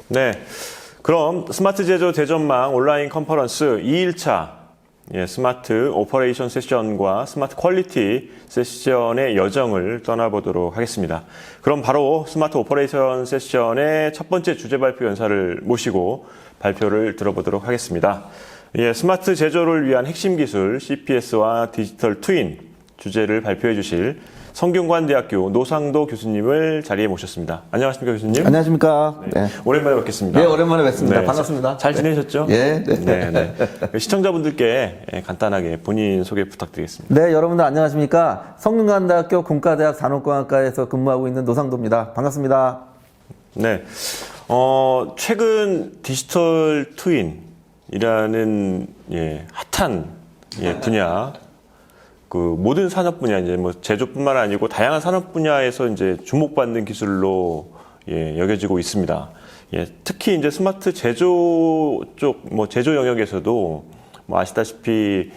네. 그럼 스마트 제조 대전망 온라인 컨퍼런스 2일차 스마트 오퍼레이션 세션과 스마트 퀄리티 세션의 여정을 떠나보도록 하겠습니다. 그럼 바로 스마트 오퍼레이션 세션의 첫 번째 주제 발표 연사를 모시고 발표를 들어보도록 하겠습니다. 스마트 제조를 위한 핵심 기술 CPS와 디지털 트윈 주제를 발표해 주실 성균관대학교 노상도 교수님을 자리에 모셨습니다. 안녕하십니까, 교수님? 안녕하십니까? 네. 오랜만에 뵙겠습니다. 네, 오랜만에 뵙습니다. 네. 반갑습니다. 잘 지내셨죠? 네. 네. 시청자분들께 간단하게 본인 소개 부탁드리겠습니다. 네, 여러분들 안녕하십니까? 성균관대학교 공과대학 산업공학과에서 근무하고 있는 노상도입니다. 반갑습니다. 네. 최근 디지털 트윈이라는 핫한 분야, 모든 산업 분야, 제조뿐만 아니고 다양한 산업 분야에서 주목받는 기술로 여겨지고 있습니다. 특히 스마트 제조 쪽, 제조 영역에서도 아시다시피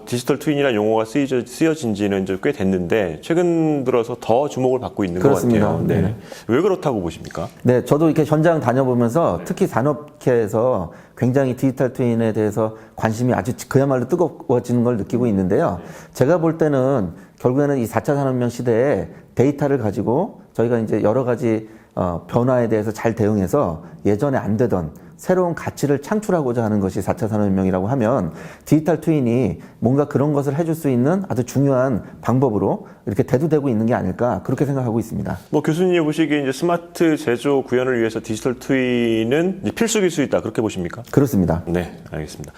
디지털 트윈이라는 용어가 쓰여진 지는 꽤 됐는데 최근 들어서 더 주목을 받고 있는 그렇습니다. 것 같아요. 네. 왜 그렇다고 보십니까? 네, 저도 이렇게 현장 다녀보면서 특히 산업계에서 굉장히 디지털 트윈에 대해서 관심이 아주 그야말로 뜨거워지는 걸 느끼고 있는데요. 제가 볼 때는 결국에는 이 4차 산업혁명 시대에 데이터를 가지고 저희가 여러 가지 변화에 대해서 잘 대응해서 예전에 안 되던 새로운 가치를 창출하고자 하는 것이 4차 산업혁명이라고 하면 디지털 트윈이 뭔가 그런 것을 해줄 수 있는 아주 중요한 방법으로 이렇게 대두되고 있는 게 아닐까 그렇게 생각하고 있습니다. 교수님이 보시기에 스마트 제조 구현을 위해서 디지털 트윈은 필수 기술이다 그렇게 보십니까? 그렇습니다. 네, 알겠습니다.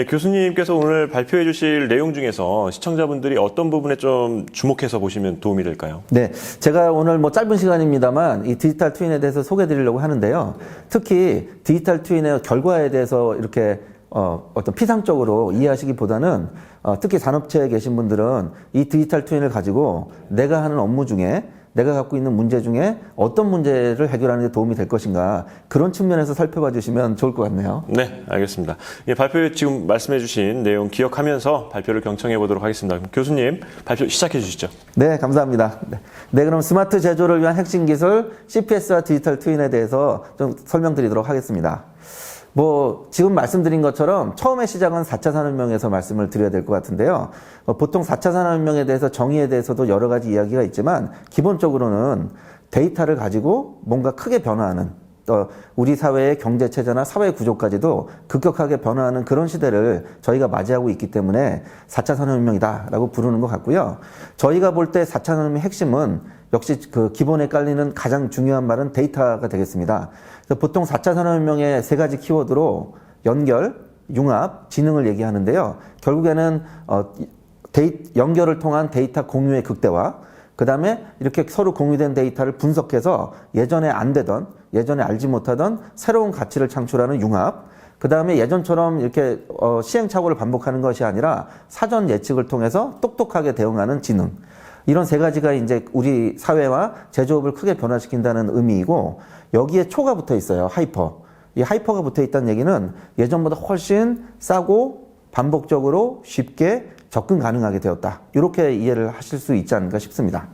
교수님께서 오늘 발표해 주실 내용 중에서 시청자분들이 어떤 부분에 좀 주목해서 보시면 도움이 될까요? 네, 제가 오늘 짧은 시간입니다만 이 디지털 트윈에 대해서 소개해 드리려고 하는데요. 특히 디지털 트윈의 결과에 대해서 이렇게 어떤 피상적으로 이해하시기보다는 특히 산업체에 계신 분들은 이 디지털 트윈을 가지고 내가 하는 업무 중에 내가 갖고 있는 문제 중에 어떤 문제를 해결하는 데 도움이 될 것인가 그런 측면에서 살펴봐 주시면 좋을 것 같네요. 네, 알겠습니다. 발표에 지금 말씀해 주신 내용 기억하면서 발표를 경청해 보도록 하겠습니다. 그럼 교수님 발표 시작해 주시죠. 네, 감사합니다. 네, 그럼 스마트 제조를 위한 핵심 기술 CPS와 디지털 트윈에 대해서 좀 설명드리도록 하겠습니다. 지금 말씀드린 것처럼 처음에 시작은 4차 산업혁명에서 말씀을 드려야 될 것 같은데요. 보통 4차 산업혁명에 대해서 정의에 대해서도 여러 가지 이야기가 있지만 기본적으로는 데이터를 가지고 뭔가 크게 변화하는 우리 사회의 경제체제나 사회 구조까지도 급격하게 변화하는 그런 시대를 저희가 맞이하고 있기 때문에 4차 산업혁명이다라고 부르는 것 같고요. 저희가 볼 때 4차 산업혁명의 핵심은 역시 그 기본에 깔리는 가장 중요한 말은 데이터가 되겠습니다. 그래서 보통 4차 산업혁명의 세 가지 키워드로 연결, 융합, 지능을 얘기하는데요. 결국에는 연결을 통한 데이터 공유의 극대화, 그 다음에 이렇게 서로 공유된 데이터를 분석해서 예전에 안 되던, 예전에 알지 못하던 새로운 가치를 창출하는 융합, 그 다음에 예전처럼 이렇게 시행착오를 반복하는 것이 아니라 사전 예측을 통해서 똑똑하게 대응하는 지능. 이런 세 가지가 우리 사회와 제조업을 크게 변화시킨다는 의미이고 여기에 초가 붙어 있어요. 하이퍼. 이 하이퍼가 붙어 있다는 얘기는 예전보다 훨씬 싸고 반복적으로 쉽게 접근 가능하게 되었다. 이렇게 이해를 하실 수 있지 않을까 싶습니다.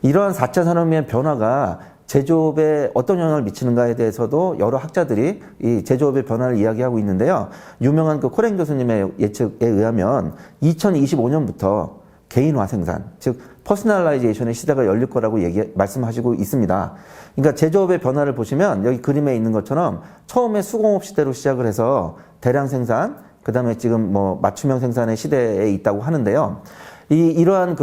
이러한 4차 산업의 변화가 제조업에 어떤 영향을 미치는가에 대해서도 여러 학자들이 이 제조업의 변화를 이야기하고 있는데요. 유명한 코렌 교수님의 예측에 의하면 2025년부터 개인화 생산, 즉 퍼스널라이제이션의 시대가 열릴 거라고 말씀하시고 있습니다. 그러니까 제조업의 변화를 보시면 여기 그림에 있는 것처럼 처음에 수공업 시대로 시작을 해서 대량 생산, 그 다음에 지금 맞춤형 생산의 시대에 있다고 하는데요. 이러한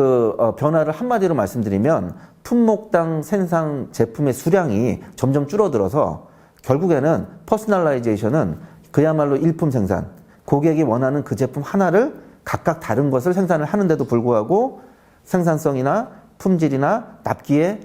변화를 한마디로 말씀드리면 품목당 생산 제품의 수량이 점점 줄어들어서 결국에는 퍼스널라이제이션은 그야말로 일품 생산, 고객이 원하는 그 제품 하나를 각각 다른 것을 생산을 하는데도 불구하고 생산성이나 품질이나 납기에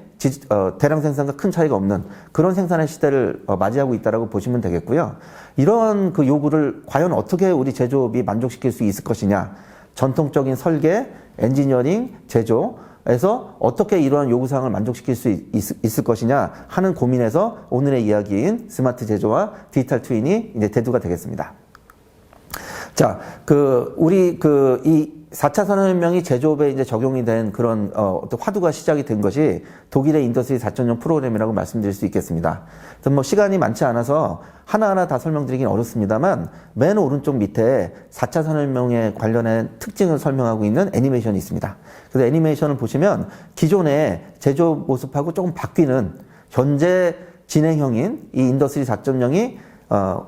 대량 생산과 큰 차이가 없는 그런 생산의 시대를 맞이하고 있다고 보시면 되겠고요. 이러한 요구를 과연 어떻게 우리 제조업이 만족시킬 수 있을 것이냐. 전통적인 설계, 엔지니어링, 제조에서 어떻게 이러한 요구사항을 만족시킬 수 있을 것이냐 하는 고민에서 오늘의 이야기인 스마트 제조와 디지털 트윈이 대두가 되겠습니다. 자, 우리 이 4차 산업혁명이 제조업에 이제 적용이 된 그런 어떤 화두가 시작이 된 것이 독일의 인더스트리 4.0 프로그램이라고 말씀드릴 수 있겠습니다. 그래서 뭐 시간이 많지 않아서 하나하나 다 설명드리긴 어렵습니다만 맨 오른쪽 밑에 4차 산업혁명에 관련된 특징을 설명하고 있는 애니메이션이 있습니다. 그래서 애니메이션을 보시면 기존의 제조업 모습하고 조금 바뀌는 현재 진행형인 이 인더스트리 4.0이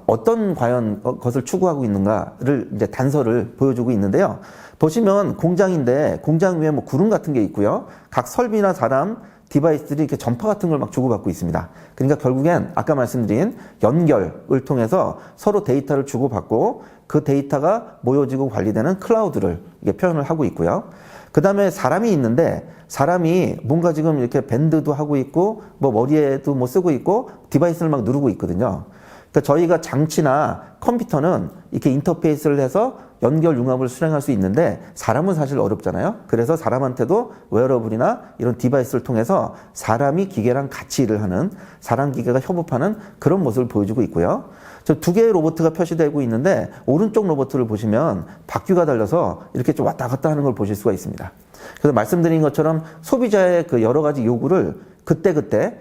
어떤 과연 것을 추구하고 있는가를 이제 단서를 보여주고 있는데요. 보시면 공장인데 공장 위에 뭐 구름 같은 게 있고요. 각 설비나 사람, 디바이스들이 이렇게 전파 같은 걸 막 주고받고 있습니다. 그러니까 결국엔 아까 말씀드린 연결을 통해서 서로 데이터를 주고받고 그 데이터가 모여지고 관리되는 클라우드를 이게 표현을 하고 있고요. 그 다음에 사람이 있는데 사람이 뭔가 지금 이렇게 밴드도 하고 있고 뭐 머리에도 뭐 쓰고 있고 디바이스를 막 누르고 있거든요. 그러니까 저희가 장치나 컴퓨터는 이렇게 인터페이스를 해서 연결 융합을 수행할 수 있는데 사람은 사실 어렵잖아요. 그래서 사람한테도 웨어러블이나 이런 디바이스를 통해서 사람이 기계랑 같이 일을 하는 사람 기계가 협업하는 그런 모습을 보여주고 있고요. 저 두 개의 로봇가 표시되고 있는데 오른쪽 로봇을 보시면 바퀴가 달려서 이렇게 좀 왔다 갔다 하는 걸 보실 수가 있습니다. 그래서 말씀드린 것처럼 소비자의 그 여러 가지 요구를 그때그때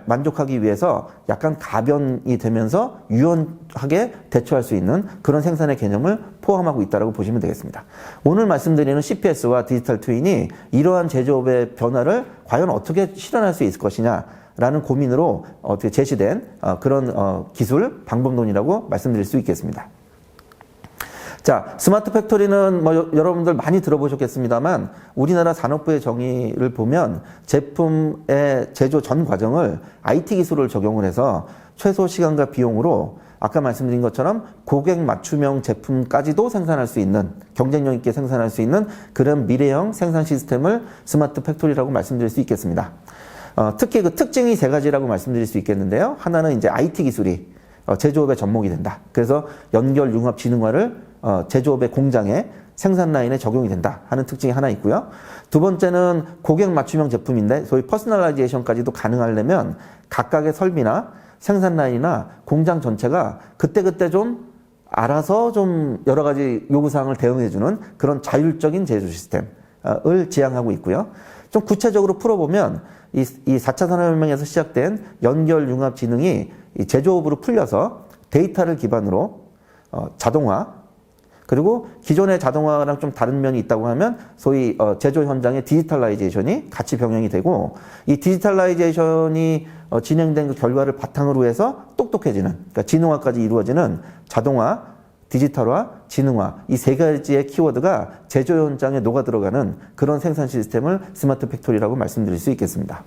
만족하기 위해서 약간 가변이 되면서 유연하게 대처할 수 있는 그런 생산의 개념을 포함하고 있다고 보시면 되겠습니다. 오늘 말씀드리는 CPS와 디지털 트윈이 이러한 제조업의 변화를 과연 어떻게 실현할 수 있을 것이냐라는 고민으로 어떻게 제시된 그런 기술 방법론이라고 말씀드릴 수 있겠습니다. 자, 스마트 팩토리는 뭐 여러분들 많이 들어보셨겠습니다만 우리나라 산업부의 정의를 보면 제품의 제조 전 과정을 IT 기술을 적용을 해서 최소 시간과 비용으로 아까 말씀드린 것처럼 고객 맞춤형 제품까지도 생산할 수 있는 경쟁력 있게 생산할 수 있는 그런 미래형 생산 시스템을 스마트 팩토리라고 말씀드릴 수 있겠습니다. 특히 그 특징이 세 가지라고 말씀드릴 수 있겠는데요. 하나는 이제 IT 기술이 제조업의 접목이 된다. 그래서 연결 융합 지능화를 제조업의 공장에 생산 라인에 적용이 된다 하는 특징이 하나 있고요. 두 번째는 고객 맞춤형 제품인데 소위 퍼스널라이제이션까지도 가능하려면 각각의 설비나 생산 라인이나 공장 전체가 그때그때 좀 알아서 좀 여러 가지 요구사항을 대응해주는 그런 자율적인 제조 시스템을 지향하고 있고요. 좀 구체적으로 풀어보면 이 4차 산업혁명에서 시작된 연결 융합 지능이 이 제조업으로 풀려서 데이터를 기반으로 자동화 그리고 기존의 자동화랑 좀 다른 면이 있다고 하면 소위 제조 현장의 디지털라이제이션이 같이 병행이 되고 이 디지털라이제이션이 진행된 그 결과를 바탕으로 해서 똑똑해지는 그러니까 지능화까지 이루어지는 자동화, 디지털화, 지능화 이 세 가지의 키워드가 제조 현장에 녹아 들어가는 그런 생산 시스템을 스마트 팩토리라고 말씀드릴 수 있겠습니다.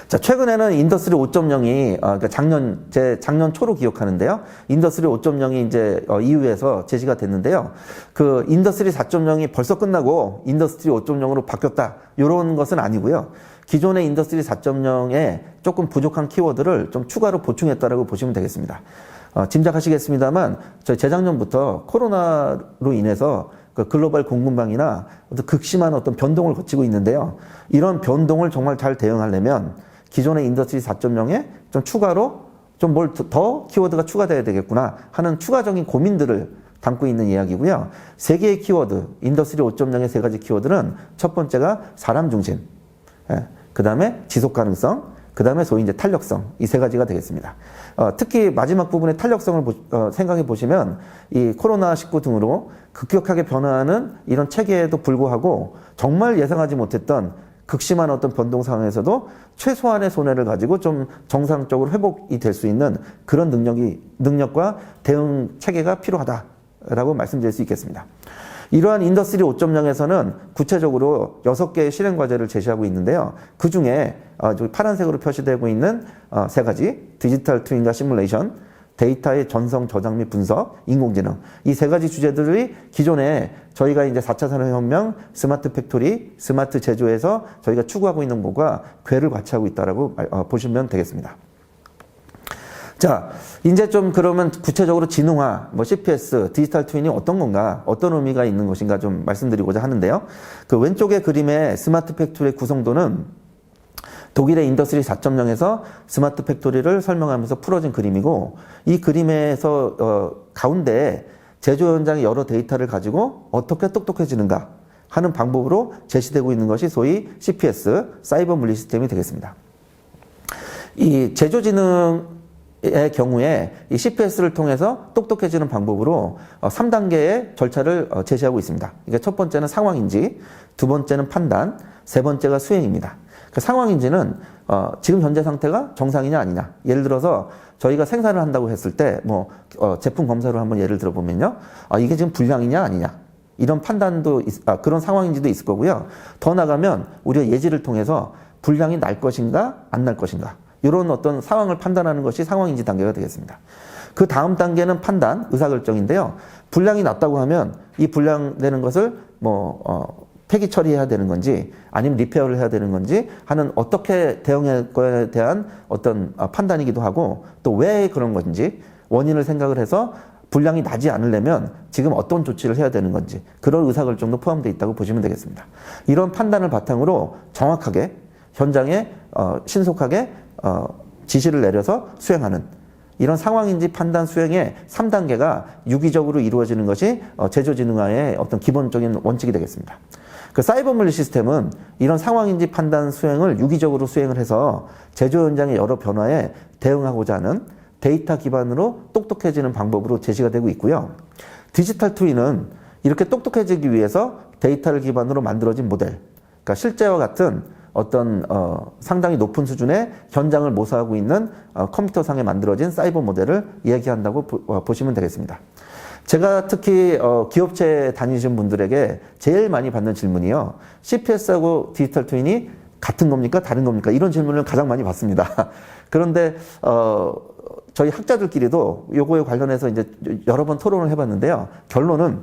자, 최근에는 인더스트리 5.0이 그러니까 작년 초로 기억하는데요. 인더스트리 5.0이 이제 EU에서 제시가 됐는데요. 그 인더스트리 4.0이 벌써 끝나고 인더스트리 5.0으로 바뀌었다. 이런 것은 아니고요. 기존의 인더스트리 4.0에 조금 부족한 키워드를 좀 추가로 보충했다라고 보시면 되겠습니다. 짐작하시겠습니다만 저희 재작년부터 코로나로 인해서 그 글로벌 공급망이나 어떤 극심한 어떤 변동을 거치고 있는데요. 이런 변동을 정말 잘 대응하려면 기존의 인더스트리 4.0에 좀 추가로 좀 뭘 더 키워드가 추가돼야 되겠구나 하는 추가적인 고민들을 담고 있는 이야기고요. 세 개의 키워드, 인더스트리 5.0의 세 가지 키워드는 첫 번째가 사람 중심, 그 다음에 지속 가능성, 그 다음에 소위 이제 탄력성, 이 세 가지가 되겠습니다. 특히 마지막 부분의 탄력성을 생각해 보시면 이 코로나19 등으로 급격하게 변화하는 이런 체계에도 불구하고 정말 예상하지 못했던 극심한 어떤 변동 상황에서도 최소한의 손해를 가지고 좀 정상적으로 회복이 될 수 있는 그런 능력과 대응 체계가 필요하다라고 말씀드릴 수 있겠습니다. 이러한 인더스트리 5.0에서는 구체적으로 6개의 실행 과제를 제시하고 있는데요. 그 중에 파란색으로 표시되고 있는 세 가지, 디지털 트윈과 시뮬레이션, 데이터의 전송, 저장 및 분석, 인공지능. 이 세 가지 주제들이 기존에 저희가 이제 4차 산업혁명, 스마트 팩토리, 스마트 제조에서 저희가 추구하고 있는 것과 궤를 같이 하고 있다라고 보시면 되겠습니다. 자, 이제 좀 그러면 구체적으로 지능화, 뭐 CPS, 디지털 트윈이 어떤 건가, 어떤 의미가 있는 것인가 좀 말씀드리고자 하는데요. 그 왼쪽의 그림의 스마트 팩토리의 구성도는 독일의 인더스트리 4.0에서 스마트 팩토리를 설명하면서 풀어진 그림이고 이 그림에서 가운데 제조 현장의 여러 데이터를 가지고 어떻게 똑똑해지는가 하는 방법으로 제시되고 있는 것이 소위 CPS, 사이버 물리 시스템이 되겠습니다. 이 제조진흥의 경우에 이 CPS를 통해서 똑똑해지는 방법으로 3단계의 절차를 제시하고 있습니다. 그러니까 첫 번째는 상황인지, 두 번째는 판단, 세 번째가 수행입니다. 그 상황인지는 지금 현재 상태가 정상이냐 아니냐. 예를 들어서 저희가 생산을 한다고 했을 때 제품 검사로 한번 예를 들어보면요. 이게 지금 불량이냐 아니냐. 이런 판단도 그런 상황인지도 있을 거고요. 더 나가면 우리가 예지를 통해서 불량이 날 것인가 안 날 것인가. 이런 어떤 상황을 판단하는 것이 상황인지 단계가 되겠습니다. 그 다음 단계는 판단, 의사결정인데요. 불량이 났다고 하면 이 불량되는 것을 폐기 처리해야 되는 건지 아니면 리페어를 해야 되는 건지 하는 어떻게 대응할 거에 대한 어떤 판단이기도 하고 또 왜 그런 건지 원인을 생각을 해서 불량이 나지 않으려면 지금 어떤 조치를 해야 되는 건지 그런 의사결정도 포함되어 있다고 보시면 되겠습니다. 이런 판단을 바탕으로 정확하게 현장에 신속하게 지시를 내려서 수행하는 이런 상황인지 판단 수행의 3단계가 유기적으로 이루어지는 것이 제조진흥화의 어떤 기본적인 원칙이 되겠습니다. 그 사이버 물리 시스템은 이런 상황인지 판단 수행을 유기적으로 수행을 해서 제조 현장의 여러 변화에 대응하고자 하는 데이터 기반으로 똑똑해지는 방법으로 제시가 되고 있고요. 디지털 트윈은 이렇게 똑똑해지기 위해서 데이터를 기반으로 만들어진 모델, 그러니까 실제와 같은 어떤 상당히 높은 수준의 현장을 모사하고 있는 컴퓨터상에 만들어진 사이버 모델을 얘기한다고 보시면 되겠습니다. 제가 특히 기업체에 다니신 분들에게 제일 많이 받는 질문이요. CPS하고 디지털 트윈이 같은 겁니까? 다른 겁니까? 이런 질문을 가장 많이 받습니다. 그런데 저희 학자들끼리도 요거에 관련해서 이제 여러 번 토론을 해봤는데요. 결론은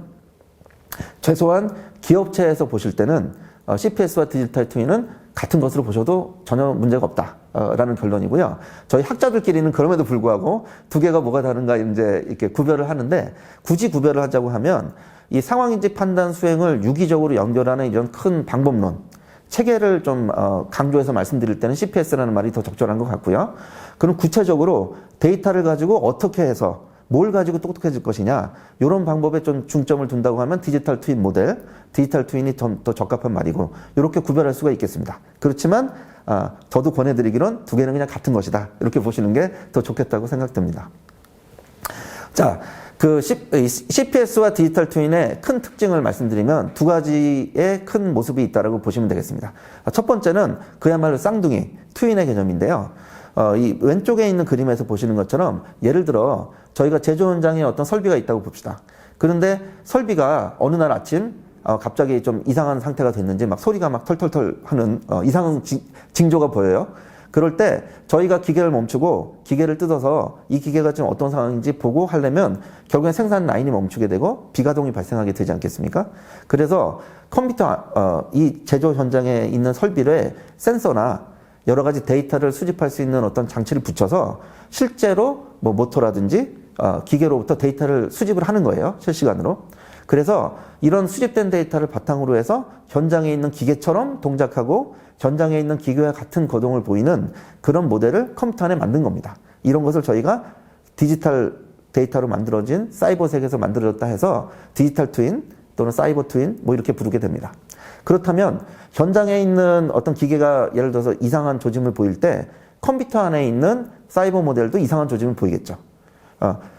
최소한 기업체에서 보실 때는 CPS와 디지털 트윈은 같은 것으로 보셔도 전혀 문제가 없다라는 결론이고요. 저희 학자들끼리는 그럼에도 불구하고 두 개가 뭐가 다른가 이제 이렇게 구별을 하는데 굳이 구별을 하자고 하면 이 상황인지 판단 수행을 유기적으로 연결하는 이런 큰 방법론 체계를 좀 강조해서 말씀드릴 때는 CPS라는 말이 더 적절한 것 같고요. 그럼 구체적으로 데이터를 가지고 어떻게 해서 뭘 가지고 똑똑해질 것이냐 이런 방법에 좀 중점을 둔다고 하면 디지털 트윈 모델, 디지털 트윈이 좀 더 적합한 말이고 이렇게 구별할 수가 있겠습니다. 그렇지만 저도 권해드리기론 두 개는 그냥 같은 것이다 이렇게 보시는 게 더 좋겠다고 생각됩니다. 자, 그 CPS와 디지털 트윈의 큰 특징을 말씀드리면 두 가지의 큰 모습이 있다고 보시면 되겠습니다. 첫 번째는 그야말로 쌍둥이 트윈의 개념인데요. 이 왼쪽에 있는 그림에서 보시는 것처럼 예를 들어 저희가 제조 현장에 어떤 설비가 있다고 봅시다. 그런데 설비가 어느 날 아침 갑자기 좀 이상한 상태가 됐는지 막 소리가 막 털털털 하는 이상한 징조가 보여요. 그럴 때 저희가 기계를 멈추고 기계를 뜯어서 이 기계가 지금 어떤 상황인지 보고 하려면 결국엔 생산 라인이 멈추게 되고 비가동이 발생하게 되지 않겠습니까? 그래서 컴퓨터 이 제조 현장에 있는 설비에 센서나 여러 가지 데이터를 수집할 수 있는 어떤 장치를 붙여서 실제로 뭐 모터라든지 기계로부터 데이터를 수집을 하는 거예요. 실시간으로. 그래서 이런 수집된 데이터를 바탕으로 해서 현장에 있는 기계처럼 동작하고 현장에 있는 기계와 같은 거동을 보이는 그런 모델을 컴퓨터 안에 만든 겁니다. 이런 것을 저희가 디지털 데이터로 만들어진 사이버 세계에서 만들어졌다 해서 디지털 트윈 또는 사이버 트윈 뭐 이렇게 부르게 됩니다. 그렇다면 현장에 있는 어떤 기계가 예를 들어서 이상한 조짐을 보일 때 컴퓨터 안에 있는 사이버 모델도 이상한 조짐을 보이겠죠.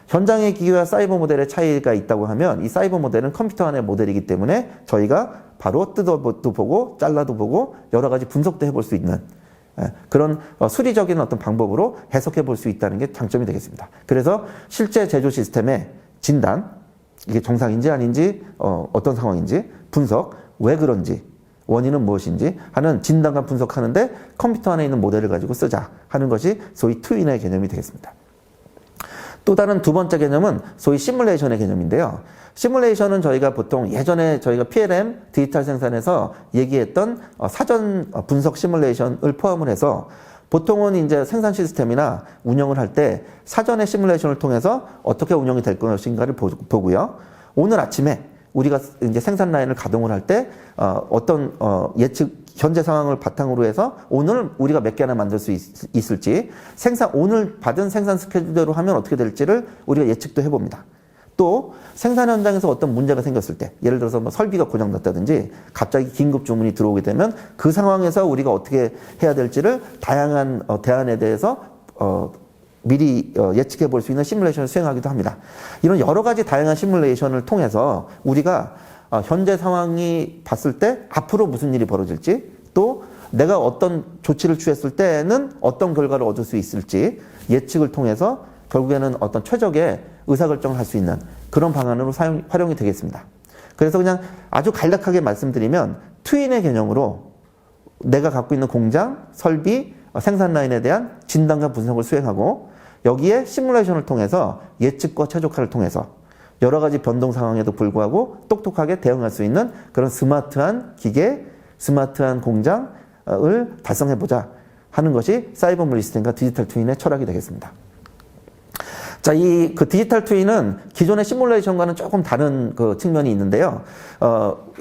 현장의 기계와 사이버 모델의 차이가 있다고 하면 이 사이버 모델은 컴퓨터 안의 모델이기 때문에 저희가 바로 뜯어도 보고 잘라도 보고 여러 가지 분석도 해볼 수 있는 그런 수리적인 어떤 방법으로 해석해 볼 수 있다는 게 장점이 되겠습니다. 그래서 실제 제조 시스템의 진단, 이게 정상인지 아닌지 어떤 상황인지 분석, 왜 그런지 원인은 무엇인지 하는 진단과 분석하는데 컴퓨터 안에 있는 모델을 가지고 쓰자 하는 것이 소위 트윈의 개념이 되겠습니다. 또 다른 두 번째 개념은 소위 시뮬레이션의 개념인데요. 시뮬레이션은 저희가 보통 예전에 저희가 PLM 디지털 생산에서 얘기했던 사전 분석 시뮬레이션을 포함을 해서 보통은 이제 생산 시스템이나 운영을 할 때 사전의 시뮬레이션을 통해서 어떻게 운영이 될 것인가를 보고요. 오늘 아침에 우리가 이제 생산 라인을 가동을 할 때 어떤 예측 현재 상황을 바탕으로 해서 오늘 우리가 몇 개나 만들 수 있을지 오늘 받은 생산 스케줄대로 하면 어떻게 될지를 우리가 예측도 해봅니다. 또 생산 현장에서 어떤 문제가 생겼을 때, 예를 들어서 뭐 설비가 고장났다든지 갑자기 긴급 주문이 들어오게 되면 그 상황에서 우리가 어떻게 해야 될지를 다양한 대안에 대해서 미리 예측해 볼 수 있는 시뮬레이션을 수행하기도 합니다. 이런 여러 가지 다양한 시뮬레이션을 통해서 우리가 현재 상황이 봤을 때 앞으로 무슨 일이 벌어질지, 또 내가 어떤 조치를 취했을 때는 어떤 결과를 얻을 수 있을지 예측을 통해서 결국에는 어떤 최적의 의사결정을 할 수 있는 그런 방안으로 활용이 되겠습니다. 그래서 그냥 아주 간략하게 말씀드리면 트윈의 개념으로 내가 갖고 있는 공장, 설비, 생산 라인에 대한 진단과 분석을 수행하고 여기에 시뮬레이션을 통해서 예측과 최적화를 통해서 여러 가지 변동 상황에도 불구하고 똑똑하게 대응할 수 있는 그런 스마트한 기계, 스마트한 공장을 달성해보자 하는 것이 사이버 물리 시스템과 디지털 트윈의 철학이 되겠습니다. 자, 그 디지털 트윈은 기존의 시뮬레이션과는 조금 다른 그 측면이 있는데요.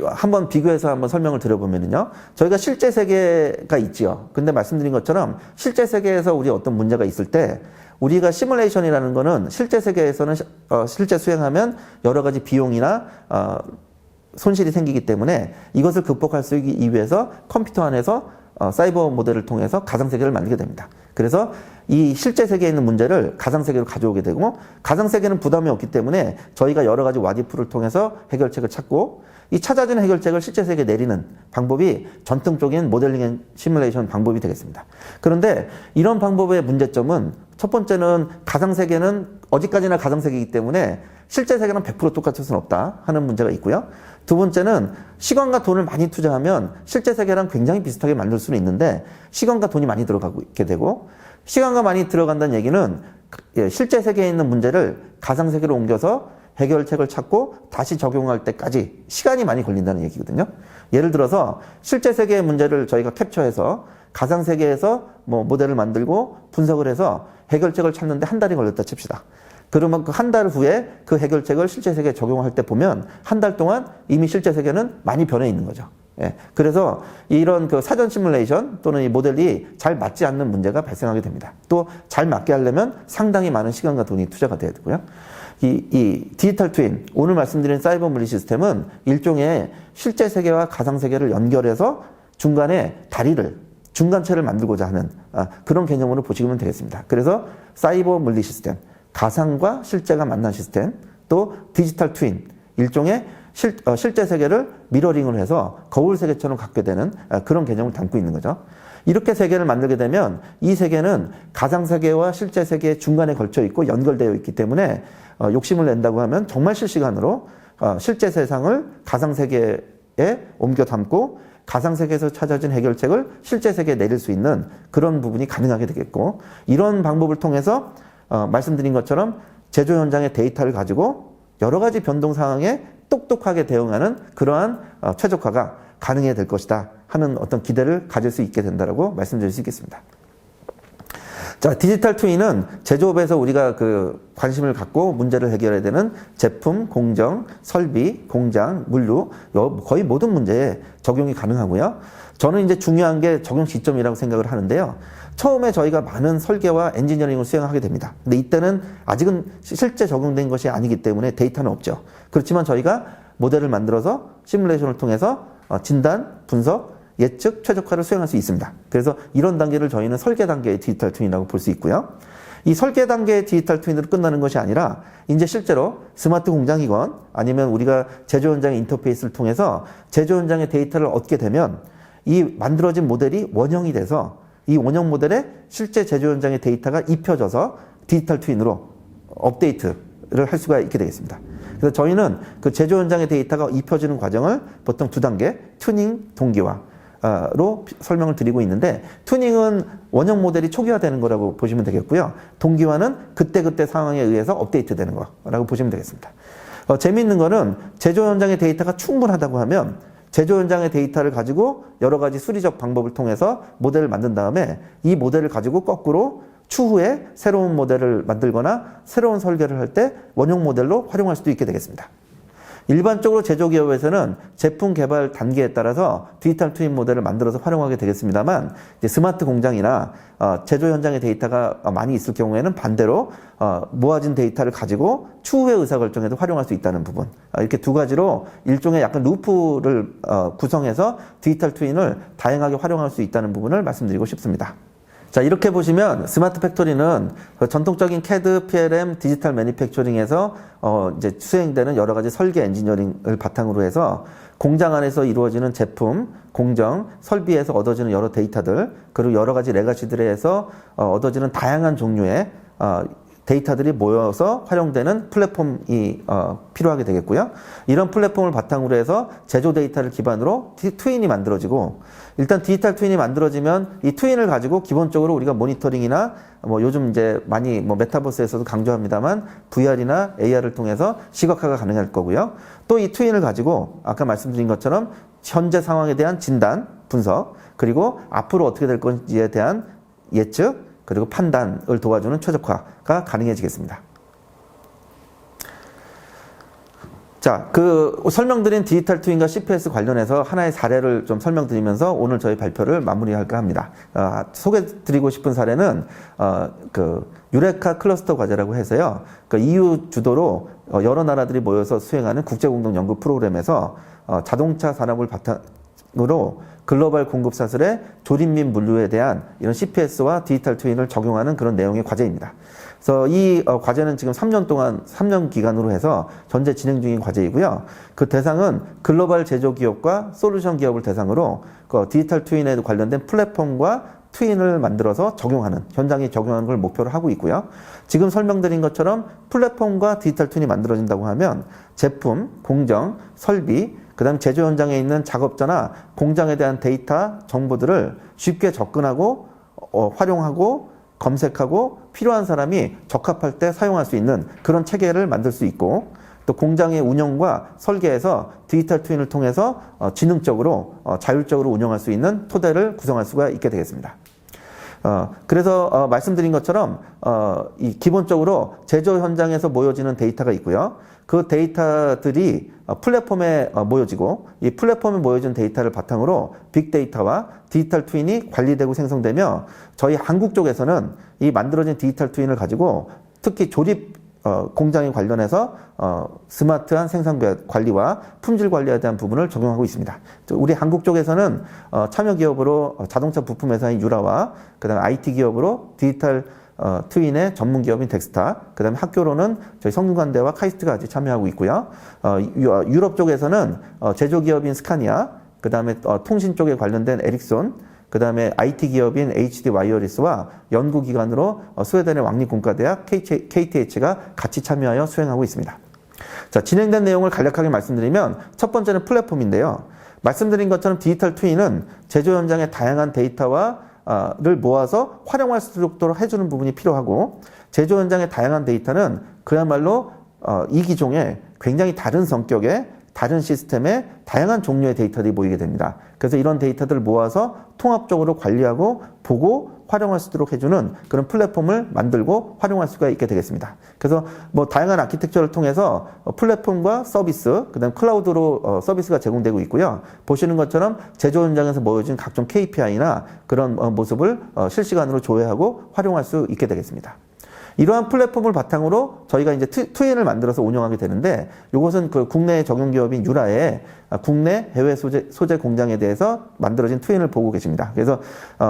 한번 비교해서 한번 설명을 드려보면요. 저희가 실제 세계가 있지요. 근데 말씀드린 것처럼 실제 세계에서 우리 어떤 문제가 있을 때 우리가 시뮬레이션이라는 거는 실제 세계에서는 실제 수행하면 여러 가지 비용이나 손실이 생기기 때문에 이것을 극복할 수 있기 위해서 컴퓨터 안에서 사이버 모델을 통해서 가상세계를 만들게 됩니다. 그래서 이 실제 세계에 있는 문제를 가상세계로 가져오게 되고 가상세계는 부담이 없기 때문에 저희가 여러 가지 와디프를 통해서 해결책을 찾고 이 찾아진 해결책을 실제 세계에 내리는 방법이 전통적인 모델링 앤 시뮬레이션 방법이 되겠습니다. 그런데 이런 방법의 문제점은 첫 번째는 가상세계는 어디까지나 가상세계이기 때문에 실제 세계는 100% 똑같을 수는 없다 하는 문제가 있고요. 두 번째는 시간과 돈을 많이 투자하면 실제 세계랑 굉장히 비슷하게 만들 수는 있는데 시간과 돈이 많이 들어가고 있게 되고 시간과 많이 들어간다는 얘기는 실제 세계에 있는 문제를 가상세계로 옮겨서 해결책을 찾고 다시 적용할 때까지 시간이 많이 걸린다는 얘기거든요. 예를 들어서 실제 세계의 문제를 저희가 캡처해서 가상세계에서 뭐 모델을 만들고 분석을 해서 해결책을 찾는데 한 달이 걸렸다 칩시다. 그러면 그 한 달 후에 그 해결책을 실제 세계에 적용할 때 보면 한 달 동안 이미 실제 세계는 많이 변해 있는 거죠. 예. 그래서 이런 그 사전 시뮬레이션 또는 이 모델이 잘 맞지 않는 문제가 발생하게 됩니다. 또 잘 맞게 하려면 상당히 많은 시간과 돈이 투자가 돼야 되고요. 이 디지털 트윈, 오늘 말씀드린 사이버 물리 시스템은 일종의 실제 세계와 가상 세계를 연결해서 중간에 다리를, 중간체를 만들고자 하는 그런 개념으로 보시면 되겠습니다. 그래서 사이버 물리 시스템, 가상과 실제가 만난 시스템, 또 디지털 트윈, 일종의 실제 세계를 미러링을 해서 거울 세계처럼 갖게 되는 그런 개념을 담고 있는 거죠. 이렇게 세계를 만들게 되면 이 세계는 가상 세계와 실제 세계 중간에 걸쳐 있고 연결되어 있기 때문에 욕심을 낸다고 하면 정말 실시간으로 실제 세상을 가상 세계에 옮겨 담고 가상 세계에서 찾아진 해결책을 실제 세계에 내릴 수 있는 그런 부분이 가능하게 되겠고, 이런 방법을 통해서 말씀드린 것처럼 제조 현장의 데이터를 가지고 여러 가지 변동 상황에 똑똑하게 대응하는 그러한 최적화가 가능해야 될 것이다 하는 어떤 기대를 가질 수 있게 된다라고 말씀드릴 수 있겠습니다. 자, 디지털 트윈은 제조업에서 우리가 그 관심을 갖고 문제를 해결해야 되는 제품, 공정, 설비, 공장, 물류 거의 모든 문제에 적용이 가능하고요. 저는 이제 중요한 게 적용 시점이라고 생각을 하는데요. 처음에 저희가 많은 설계와 엔지니어링을 수행하게 됩니다. 근데 이때는 아직은 실제 적용된 것이 아니기 때문에 데이터는 없죠. 그렇지만 저희가 모델을 만들어서 시뮬레이션을 통해서 진단, 분석, 예측, 최적화를 수행할 수 있습니다. 그래서 이런 단계를 저희는 설계 단계의 디지털 트윈이라고 볼 수 있고요. 이 설계 단계의 디지털 트윈으로 끝나는 것이 아니라 이제 실제로 스마트 공장이건 아니면 우리가 제조 현장의 인터페이스를 통해서 제조 현장의 데이터를 얻게 되면 이 만들어진 모델이 원형이 돼서 이 원형 모델에 실제 제조 현장의 데이터가 입혀져서 디지털 트윈으로 업데이트를 할 수가 있게 되겠습니다. 그래서 저희는 그 제조 현장의 데이터가 입혀지는 과정을 보통 두 단계, 튜닝, 동기화로 설명을 드리고 있는데, 튜닝은 원형 모델이 초기화되는 거라고 보시면 되겠고요. 동기화는 그때그때 상황에 의해서 업데이트 되는 거라고 보시면 되겠습니다. 재미있는 거는 제조 현장의 데이터가 충분하다고 하면 제조 현장의 데이터를 가지고 여러 가지 수리적 방법을 통해서 모델을 만든 다음에 이 모델을 가지고 거꾸로 추후에 새로운 모델을 만들거나 새로운 설계를 할 때 원형 모델로 활용할 수도 있게 되겠습니다. 일반적으로 제조기업에서는 제품 개발 단계에 따라서 디지털 트윈 모델을 만들어서 활용하게 되겠습니다만, 이제 스마트 공장이나 제조 현장의 데이터가 많이 있을 경우에는 반대로 모아진 데이터를 가지고 추후의 의사결정에도 활용할 수 있다는 부분, 이렇게 두 가지로 일종의 약간 루프를 구성해서 디지털 트윈을 다양하게 활용할 수 있다는 부분을 말씀드리고 싶습니다. 자, 이렇게 보시면 스마트 팩토리는 전통적인 CAD, PLM, 디지털 매니팩처링에서 이제 수행되는 여러 가지 설계 엔지니어링을 바탕으로 해서 공장 안에서 이루어지는 제품, 공정, 설비에서 얻어지는 여러 데이터들, 그리고 여러 가지 레가시들에서 얻어지는 다양한 종류의 데이터들이 모여서 활용되는 플랫폼이 필요하게 되겠고요. 이런 플랫폼을 바탕으로 해서 제조 데이터를 기반으로 트윈이 만들어지고, 일단 디지털 트윈이 만들어지면 이 트윈을 가지고 기본적으로 우리가 모니터링이나 뭐 요즘 이제 많이 뭐 메타버스에서도 강조합니다만 VR이나 AR을 통해서 시각화가 가능할 거고요. 또 이 트윈을 가지고 아까 말씀드린 것처럼 현재 상황에 대한 진단, 분석, 그리고 앞으로 어떻게 될 건지에 대한 예측, 그리고 판단을 도와주는 최적화가 가능해지겠습니다. 자, 그 설명드린 디지털 트윈과 CPS 관련해서 하나의 사례를 좀 설명드리면서 오늘 저희 발표를 마무리할까 합니다. 소개드리고 싶은 사례는 그 유레카 클러스터 과제라고 해서요. 그 EU 주도로 여러 나라들이 모여서 수행하는 국제공동 연구 프로그램에서 자동차 산업을 바탕으로 글로벌 공급 사슬의 조립 및 물류에 대한 이런 CPS와 디지털 트윈을 적용하는 그런 내용의 과제입니다. 그래서 이 과제는 지금 3년 기간으로 해서 현재 진행 중인 과제이고요. 그 대상은 글로벌 제조기업과 솔루션 기업을 대상으로 그 디지털 트윈에 관련된 플랫폼과 트윈을 만들어서 적용하는, 현장에 적용하는 걸 목표로 하고 있고요. 지금 설명드린 것처럼 플랫폼과 디지털 트윈이 만들어진다고 하면 제품, 공정, 설비, 그 다음 제조 현장에 있는 작업자나 공장에 대한 데이터, 정보들을 쉽게 접근하고 활용하고 검색하고 필요한 사람이 적합할 때 사용할 수 있는 그런 체계를 만들 수 있고, 또 공장의 운영과 설계에서 디지털 트윈을 통해서 지능적으로 자율적으로 운영할 수 있는 토대를 구성할 수가 있게 되겠습니다. 그래서 말씀드린 것처럼 이 기본적으로 제조 현장에서 모여지는 데이터가 있고요. 그 데이터들이 플랫폼에 모여지고, 이 플랫폼에 모여진 데이터를 바탕으로 빅데이터와 디지털 트윈이 관리되고 생성되며, 저희 한국 쪽에서는 이 만들어진 디지털 트윈을 가지고 특히 조립 공장에 관련해서 스마트한 생산 관리와 품질 관리에 대한 부분을 적용하고 있습니다. 우리 한국 쪽에서는 참여 기업으로 자동차 부품 회사인 유라와 그다음에 IT 기업으로 디지털 트윈의 전문 기업인 덱스타, 그다음에 학교로는 저희 성균관대와 카이스트가 아직 참여하고 있고요. 유럽 쪽에서는 제조 기업인 스카니아, 그다음에 통신 쪽에 관련된 에릭손, 그 다음에 IT 기업인 HD 와이어리스와 연구기관으로 스웨덴의 왕립공과대학 KTH가 같이 참여하여 수행하고 있습니다. 자, 진행된 내용을 간략하게 말씀드리면 첫 번째는 플랫폼인데요. 말씀드린 것처럼 디지털 트윈은 제조 현장의 다양한 데이터를 모아서 활용할 수 있도록 해주는 부분이 필요하고, 제조 현장의 다양한 데이터는 그야말로 이 기종의 굉장히 다른 성격의 다른 시스템의 다양한 종류의 데이터들이 모이게 됩니다. 그래서 이런 데이터들을 모아서 통합적으로 관리하고 보고 활용할 수 있도록 해주는 그런 플랫폼을 만들고 활용할 수가 있게 되겠습니다. 그래서 뭐 다양한 아키텍처를 통해서 플랫폼과 서비스, 그다음 클라우드로 서비스가 제공되고 있고요. 보시는 것처럼 제조 현장에서 모여진 각종 KPI나 그런 모습을 실시간으로 조회하고 활용할 수 있게 되겠습니다. 이러한 플랫폼을 바탕으로 저희가 이제 트윈을 만들어서 운영하게 되는데, 이것은 그 국내 적용 기업인 유라의 국내 해외 소재 공장에 대해서 만들어진 트윈을 보고 계십니다. 그래서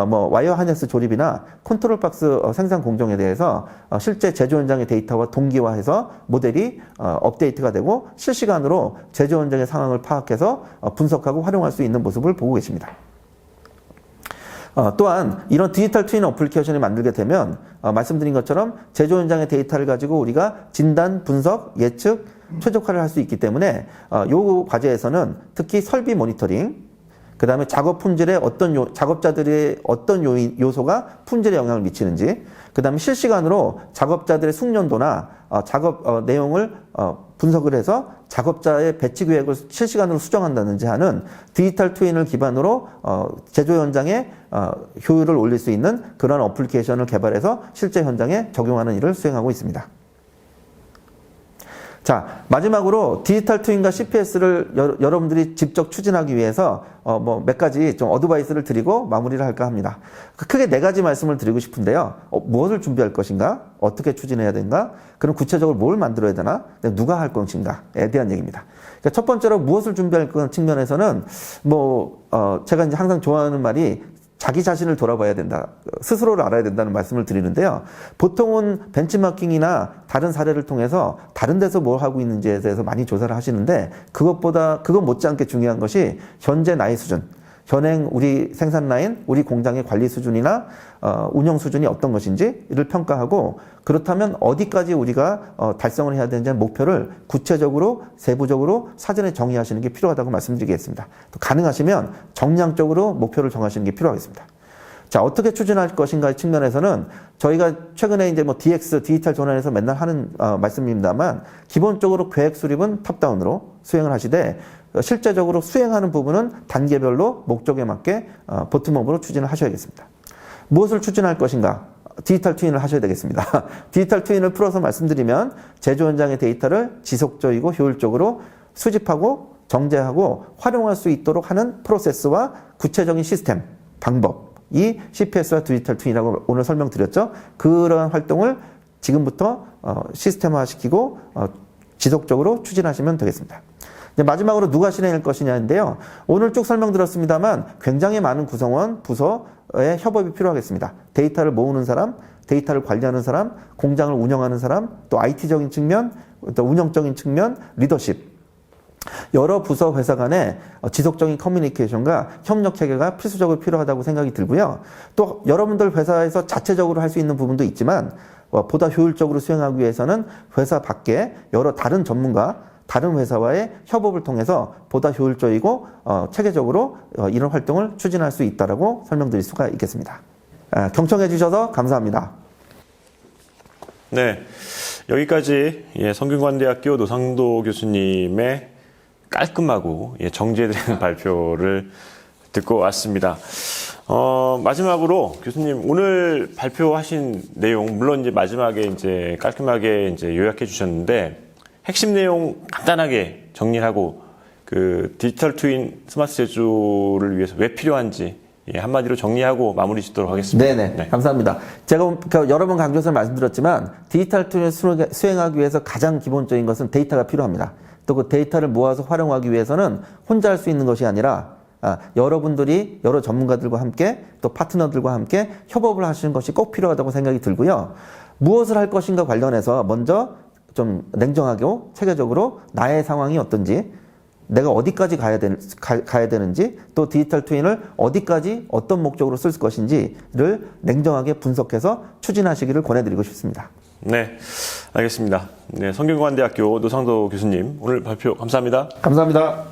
뭐 와이어 하네스 조립이나 컨트롤 박스 생산 공정에 대해서 실제 제조 현장의 데이터와 동기화해서 모델이 업데이트가 되고 실시간으로 제조 현장의 상황을 파악해서 분석하고 활용할 수 있는 모습을 보고 계십니다. 또한 이런 디지털 트윈 어플리케이션을 만들게 되면 말씀드린 것처럼 제조 현장의 데이터를 가지고 우리가 진단, 분석, 예측, 최적화를 할 수 있기 때문에 이 과제에서는 특히 설비 모니터링, 그 다음에 작업 품질에 작업자들의 어떤 요소가 품질에 영향을 미치는지, 그 다음에 실시간으로 작업자들의 숙련도나 작업 내용을 분석을 해서 작업자의 배치 계획을 실시간으로 수정한다든지 하는 디지털 트윈을 기반으로 제조 현장에 효율을 올릴 수 있는 그런 어플리케이션을 개발해서 실제 현장에 적용하는 일을 수행하고 있습니다. 자, 마지막으로 디지털 트윈과 CPS를 여러분들이 직접 추진하기 위해서 몇 가지 좀 어드바이스를 드리고 마무리를 할까 합니다. 크게 4가지 말씀을 드리고 싶은데요. 무엇을 준비할 것인가? 어떻게 추진해야 되는가? 그럼 구체적으로 뭘 만들어야 되나? 누가 할 것인가에 대한 얘기입니다. 그러니까 첫 번째로 무엇을 준비할 건 측면에서는 제가 이제 항상 좋아하는 말이 자기 자신을 돌아봐야 된다. 스스로를 알아야 된다는 말씀을 드리는데요. 보통은 벤치마킹이나 다른 사례를 통해서 다른 데서 뭘 하고 있는지에 대해서 많이 조사를 하시는데 그것 못지않게 중요한 것이 현재 나의 수준, 현행 우리 생산 라인, 우리 공장의 관리 수준이나 운영 수준이 어떤 것인지를 평가하고 그렇다면 어디까지 우리가 달성을 해야 되는지 목표를 구체적으로 세부적으로 사전에 정의하시는 게 필요하다고 말씀드리겠습니다. 또 가능하시면 정량적으로 목표를 정하시는 게 필요하겠습니다. 자, 어떻게 추진할 것인가의 측면에서는 저희가 최근에 이제 DX, 디지털 전환에서 맨날 하는 말씀입니다만 기본적으로 계획 수립은 탑다운으로 수행을 하시되 실제적으로 수행하는 부분은 단계별로 목적에 맞게 보텀업으로 추진을 하셔야겠습니다. 무엇을 추진할 것인가? 디지털 트윈을 하셔야 되겠습니다. 디지털 트윈을 풀어서 말씀드리면 제조 현장의 데이터를 지속적이고 효율적으로 수집하고 정제하고 활용할 수 있도록 하는 프로세스와 구체적인 시스템, 방법이 CPS와 디지털 트윈이라고 오늘 설명드렸죠. 그런 활동을 지금부터 시스템화시키고 지속적으로 추진하시면 되겠습니다. 이제 마지막으로 누가 실행할 것이냐인데요. 오늘 쭉 설명드렸습니다만 굉장히 많은 구성원, 부서의 협업이 필요하겠습니다. 데이터를 모으는 사람, 데이터를 관리하는 사람, 공장을 운영하는 사람, 또 IT적인 측면, 또 운영적인 측면, 리더십. 여러 부서 회사 간의 지속적인 커뮤니케이션과 협력 체계가 필수적으로 필요하다고 생각이 들고요. 또 여러분들 회사에서 자체적으로 할 수 있는 부분도 있지만 보다 효율적으로 수행하기 위해서는 회사 밖에 여러 다른 전문가, 다른 회사와의 협업을 통해서 보다 효율적이고 체계적으로 이런 활동을 추진할 수 있다라고 설명드릴 수가 있겠습니다. 경청해 주셔서 감사합니다. 네, 여기까지 성균관대학교 노상도 교수님의 깔끔하고 정제된 발표를 듣고 왔습니다. 마지막으로 교수님 오늘 발표하신 내용 물론 이제 마지막에 이제 깔끔하게 이제 요약해 주셨는데 핵심 내용 간단하게 정리하고 그 디지털 트윈 스마트 제조를 위해서 왜 필요한지 한마디로 정리하고 마무리 짓도록 하겠습니다. 네네. 감사합니다. 제가 여러 번 강조해서 말씀드렸지만 디지털 트윈을 수행하기 위해서 가장 기본적인 것은 데이터가 필요합니다. 또 그 데이터를 모아서 활용하기 위해서는 혼자 할 수 있는 것이 아니라 여러분들이 여러 전문가들과 함께 또 파트너들과 함께 협업을 하시는 것이 꼭 필요하다고 생각이 들고요. 무엇을 할 것인가 관련해서 먼저 좀 냉정하고 체계적으로 나의 상황이 어떤지, 내가 어디까지 가야 되는지, 또 디지털 트윈을 어디까지 어떤 목적으로 쓸 것인지를 냉정하게 분석해서 추진하시기를 권해드리고 싶습니다. 네, 알겠습니다. 네, 성균관대학교 노상도 교수님 오늘 발표 감사합니다. 감사합니다.